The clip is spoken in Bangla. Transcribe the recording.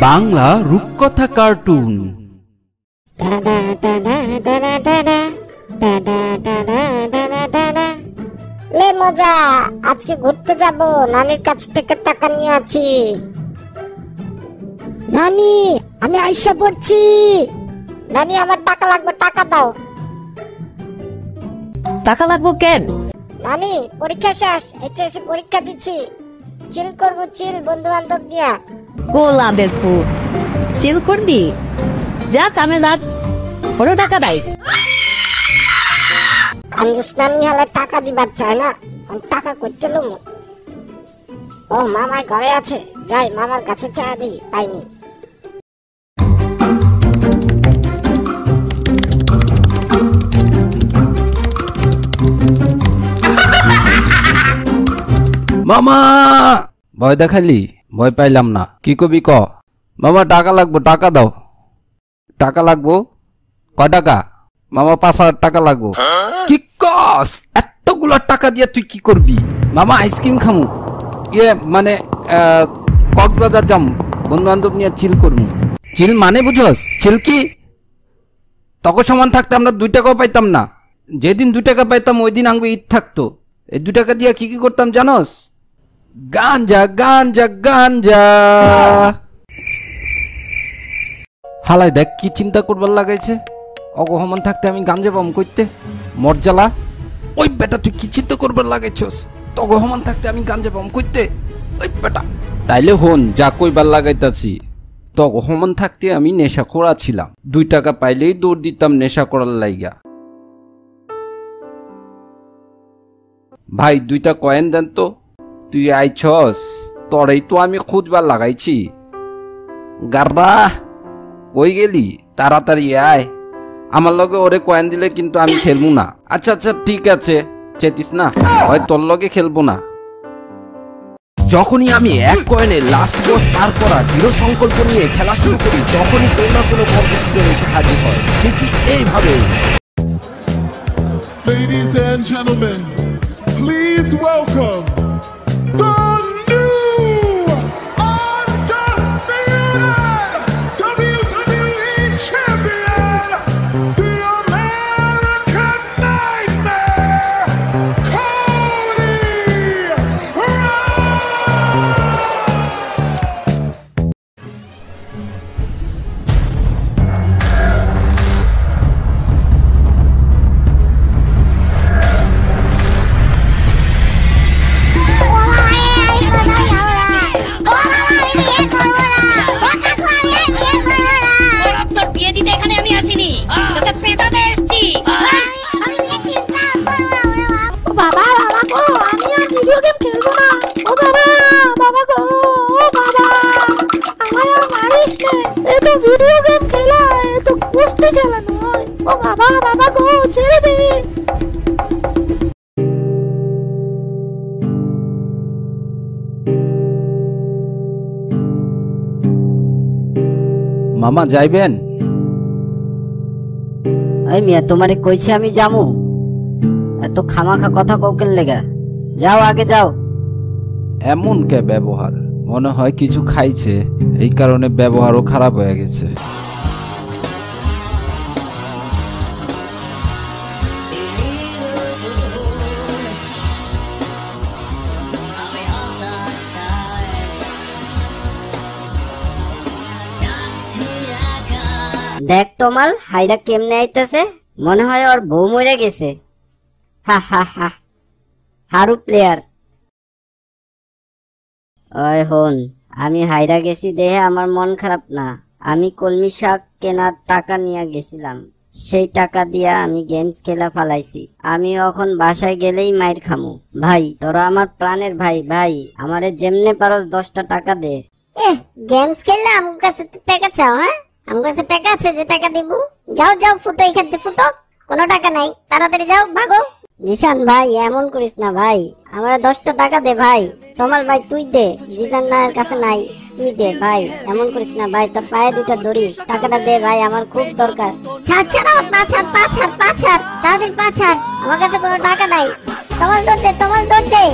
বাংলা রূপকথা কার্টুন। লে মজা, আজকে ঘুরতে যাব, নানির কাছ থেকে টাকা নিয়ে আছি। নানি, আমি আইসা পড়ছি। নানি, আমার টাকা লাগবে, টাকা দাও। টাকা লাগবো কেন? নানি, পরীক্ষা শেষ, এইচএসসি পরীক্ষা দিচ্ছি, চিল করবো, চিল বন্ধু বান্ধব নিয়ে। গোলামের পুত, চিল করবি? যা কামে লাগ, বড় টাকা দেয়। কান্দুস নানি হলে টাকা দিবার চায় না, আমি টাকা করতে লুমু। ও মামাই ঘরে আছে, যাই মামার কাছে চা দিই, পাইনি। মামা, ভয় দেখালি? ভয় পাইলাম না, কি কবি ক। মামা টাকা লাগবো, টাকা দাও। টাকা লাগবো? কয় টাকা? মামা 5,000 টাকা লাগবো। কি কস? এতগুলো টাকা দিয়ে তুই কি করবি? মামা আইসক্রিম খামু, মানে কক্সবাজার যাম, বন্ধু বান্ধব নিয়ে চিল করবো। চিল মানে বুঝস? চিল কি? তখন সমান থাকতে আমরা 2 টাকাও পাইতাম না। যেদিন 2 টাকা পাইতাম ওই দিন আঙ্গু ঈদ থাকতো। এই 2 টাকা দিয়ে কি কি করতাম জানোস? গাঞ্জা গাঞ্জা গাঞ্জা। হালাই দেখ কি চিন্তা করবার লাগাইছে। অগহমান থাকতে আমি গাঞ্জা পাম করতে মরজালা। ওই বেটা তুই কি চিন্তা করবার লাগাইছস? তগহমান থাকতে আমি গাঞ্জা পাম করতে। ওই বেটা তাইলে হন যা কইবার লাগাইতাছি। তগহমান থাকতে আমি নেশা করা ছিলাম। 2 টাকা পাইলেই দৌড় দিতাম নেশা করার লাইগা। ভাই 2টা কয়েন দেন তো। তুই আইছস, তোরেই তো আমি খুঁজবার লাগাইছি। গাররা কই গেলি? তাড়াতাড়ি আয়, আমার লগে ওরে কয়েন দিলে কিন্তু আমি খেলবো না। আচ্ছা আচ্ছা ঠিক আছে, চেতিস না, হয় তোর লগে খেলবো না। যখনই আমি 1 কয়েনে লাস্ট বস পার করা দৃঢ় সংকল্প নিয়ে খেলা শুরু করি, তখনই কোনো না কোনো কম্পিটিটর এসে হাজির হয়, ঠিকই এইভাবে। Ladies and gentlemen, please welcome the new undisputed WWE champion, the American Nightmare, Cody মামা যাইবেন? ওই মিয়া, তোমারে কইছি আমি যামু, এত খামাখা কথা কৌকেল লেগা। যাও, আগে যাও। এমন কে ব্যবহার? মনে হয় কিছু খাইছে, এই কারণে ব্যবহারও খারাপ হয়ে গেছে। দেখ তোমার হাইরা কেমনে আইতেছে, মনে হয় ওর বউ মরে গেছে। হা হা হা, হারু প্লেয়ার। ওই হন, আমি হাইরা গেছি দেহে আমার মন খারাপ না। আমি কলমি শাক কেনার টাকা নিয়ে গেছিলাম, সেই টাকা দিয়া আমি গেমস খেলা ফালাইছি। আমি এখন বাসায় গেলেই মাইর খামু। ভাই তোরা আমার প্রাণের ভাই, ভাই আমারে যেমনে পারস 10টা টাকা দে। গেমস খেললে আমার কাছে টাকা চাও? হ্যাঁ, আমার কাছে টাকা আছে যে টাকা দিব। যাও যাও, ফুটো এখান থেকে, ফুটো। কোনো টাকা নাই, তাড়াতাড়ি যাও, ভাগো। জিশান ভাই এমন করিস না ভাই, আমার 10টা টাকা দে ভাই। তোমার ভাই তুই দে, জিশান নায়ের কাছে নাই, তুই দে ভাই। এমন করিস না ভাই, তোর পায়ে 2টা দড়ি, টাকাটা দে ভাই, আমার খুব দরকার। ছাড় ছাড়, পা ছাড়, পা ছাড়, পা ছাড়, তাড়াতাড়ি পা ছাড়, আমার কাছে কোনো টাকা নাই। তোমার দৌড় দে, তোমার দৌড় দে।